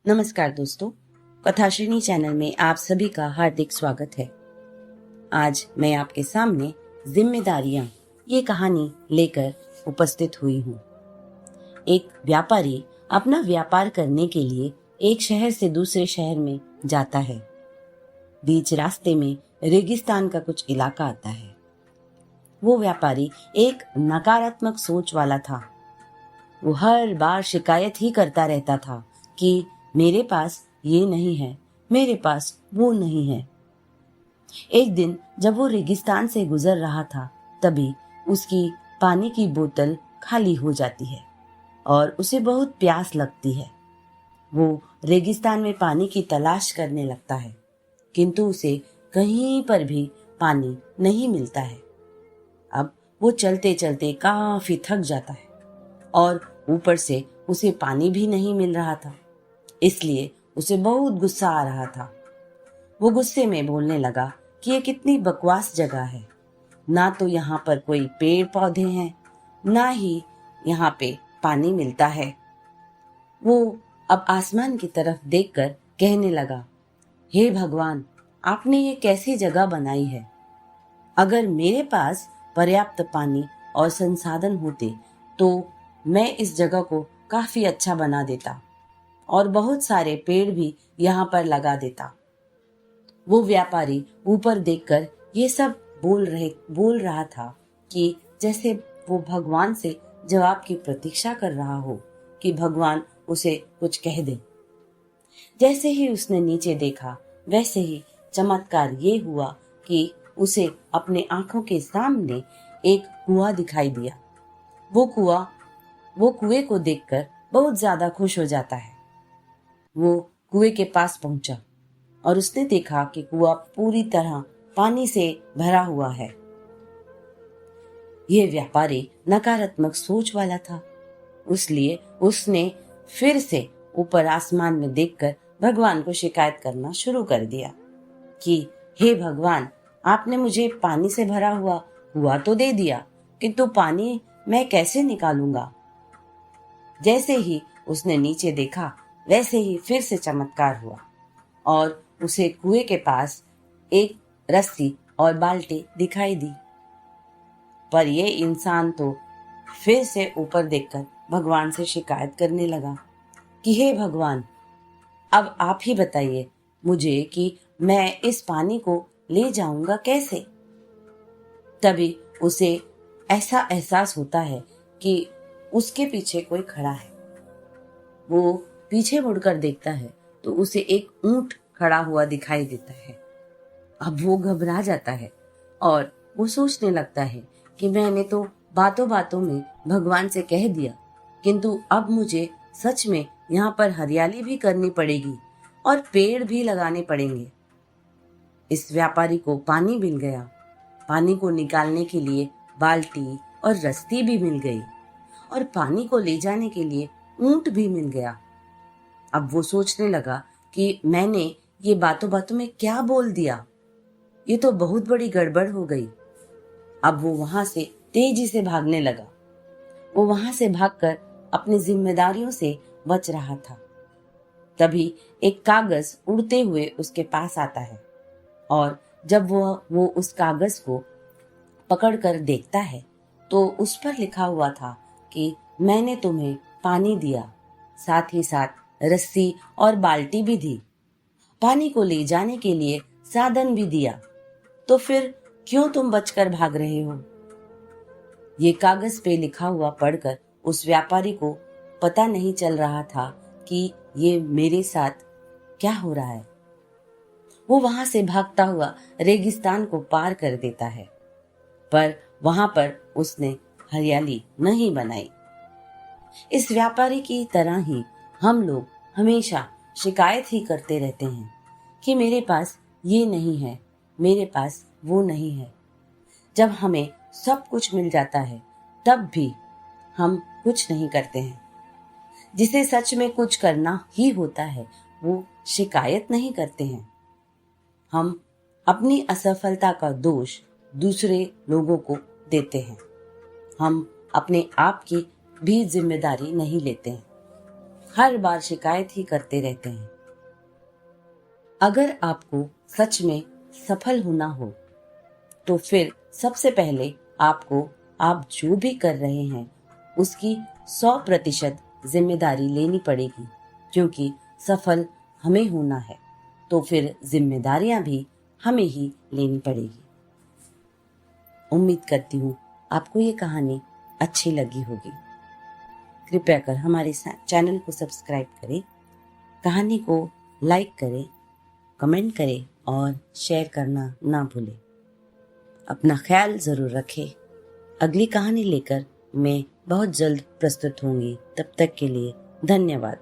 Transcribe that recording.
नमस्कार दोस्तों, कथाश्रेणी चैनल में आप सभी का हार्दिक स्वागत है। आज मैं आपके सामने जिम्मेदारियां ये कहानी लेकर उपस्थित हुई हूँ। एक व्यापारी अपना व्यापार करने के लिए एक शहर से दूसरे शहर में जाता है। बीच रास्ते में रेगिस्तान का कुछ इलाका आता है। वो व्यापारी एक नकारात्मक सोच वाला था। वो हर बार शिकायत ही करता रहता था कि मेरे पास ये नहीं है, मेरे पास वो नहीं है। एक दिन जब वो रेगिस्तान से गुजर रहा था, तभी उसकी पानी की बोतल खाली हो जाती है और उसे बहुत प्यास लगती है। वो रेगिस्तान में पानी की तलाश करने लगता है, किंतु उसे कहीं पर भी पानी नहीं मिलता है। अब वो चलते चलते काफी थक जाता है और ऊपर से उसे पानी भी नहीं मिल रहा था, इसलिए उसे बहुत गुस्सा आ रहा था। वो गुस्से में बोलने लगा कि ये कितनी बकवास जगह है। ना तो यहाँ पर कोई पेड़ पौधे हैं, ना ही यहाँ पे पानी मिलता है। वो अब आसमान की तरफ देखकर कहने लगा, हे भगवान, आपने ये कैसी जगह बनाई है। अगर मेरे पास पर्याप्त पानी और संसाधन होते तो मैं इस जगह को काफी अच्छा बना देता और बहुत सारे पेड़ भी यहाँ पर लगा देता। वो व्यापारी ऊपर देखकर ये सब बोल रहा था कि जैसे वो भगवान से जवाब की प्रतीक्षा कर रहा हो कि भगवान उसे कुछ कह दे। जैसे ही उसने नीचे देखा, वैसे ही चमत्कार ये हुआ कि उसे अपने आंखों के सामने एक कुआं दिखाई दिया। वो कुएं को देखकर बहुत ज्यादा खुश हो जाता है। वो कुएं के पास पहुंचा और उसने देखा कि कुआं पूरी तरह पानी से भरा हुआ है। यह व्यापारी नकारात्मक सोच वाला था, इसलिए उसने फिर से ऊपर आसमान में देखकर भगवान को शिकायत करना शुरू कर दिया कि हे भगवान, आपने मुझे पानी से भरा हुआ कुआं तो दे दिया, किंतु पानी मैं कैसे निकालूंगा। जैसे ही उसने नीचे देखा, वैसे ही फिर से चमत्कार हुआ और उसे कुएं के पास एक रस्सी और बाल्टी दिखाई दी। पर ये इंसान तो फिर से ऊपर देखकर भगवान से शिकायत करने लगा कि हे भगवान, अब आप ही बताइए मुझे कि मैं इस पानी को ले जाऊंगा कैसे। तभी उसे ऐसा एहसास होता है कि उसके पीछे कोई खड़ा है। वो पीछे मुड़कर देखता है तो उसे एक ऊंट खड़ा हुआ दिखाई देता है। अब वो घबरा जाता है और वो सोचने लगता है कि मैंने तो बातों बातों में भगवान से कह दिया, किंतु अब मुझे सच में यहाँ पर हरियाली भी करनी पड़ेगी और पेड़ भी लगाने पड़ेंगे। इस व्यापारी को पानी मिल गया। पानी को निकालने के लिए बाल्टी और रस्सी भी मिल गई और पानी को ले जाने के लिए ऊंट भी मिल गया। अब वो सोचने लगा कि मैंने ये बातों बातों में क्या बोल दिया, ये तो बहुत बड़ी गड़बड़ हो गई। अब वो वहां से तेजी से भागने लगा। वो वहां से भागकर अपनी जिम्मेदारियों से बच रहा था। तभी एक कागज उड़ते हुए उसके पास आता है और जब वो उस कागज को पकड़कर देखता है तो उस पर लिखा हुआ था कि मैंने तुम्हें पानी दिया, साथ ही साथ रस्सी और बाल्टी भी दी, पानी को ले जाने के लिए साधन भी दिया, तो फिर क्यों तुम बचकर भाग रहे हो। ये कागज पे लिखा हुआ पढ़कर उस व्यापारी को पता नहीं चल रहा था कि ये मेरे साथ क्या हो रहा है। वो वहां से भागता हुआ रेगिस्तान को पार कर देता है, पर वहां पर उसने हरियाली नहीं बनाई। इस व्यापारी की तरह ही हम लोग हमेशा शिकायत ही करते रहते हैं कि मेरे पास ये नहीं है, मेरे पास वो नहीं है। जब हमें सब कुछ मिल जाता है तब भी हम कुछ नहीं करते हैं। जिसे सच में कुछ करना ही होता है वो शिकायत नहीं करते हैं। हम अपनी असफलता का दोष दूसरे लोगों को देते हैं। हम अपने आप की भी जिम्मेदारी नहीं लेते हैं। हर बार शिकायत ही करते रहते हैं। अगर आपको सच में सफल होना हो तो फिर सबसे पहले आपको आप जो भी कर रहे हैं उसकी 100% जिम्मेदारी लेनी पड़ेगी, क्योंकि सफल हमें होना है तो फिर जिम्मेदारियां भी हमें ही लेनी पड़ेगी। उम्मीद करती हूँ आपको ये कहानी अच्छी लगी होगी। कृपया कर हमारे चैनल को सब्सक्राइब करें, कहानी को लाइक करें, कमेंट करें और शेयर करना ना भूलें। अपना ख्याल ज़रूर रखें। अगली कहानी लेकर मैं बहुत जल्द प्रस्तुत होंगी। तब तक के लिए धन्यवाद।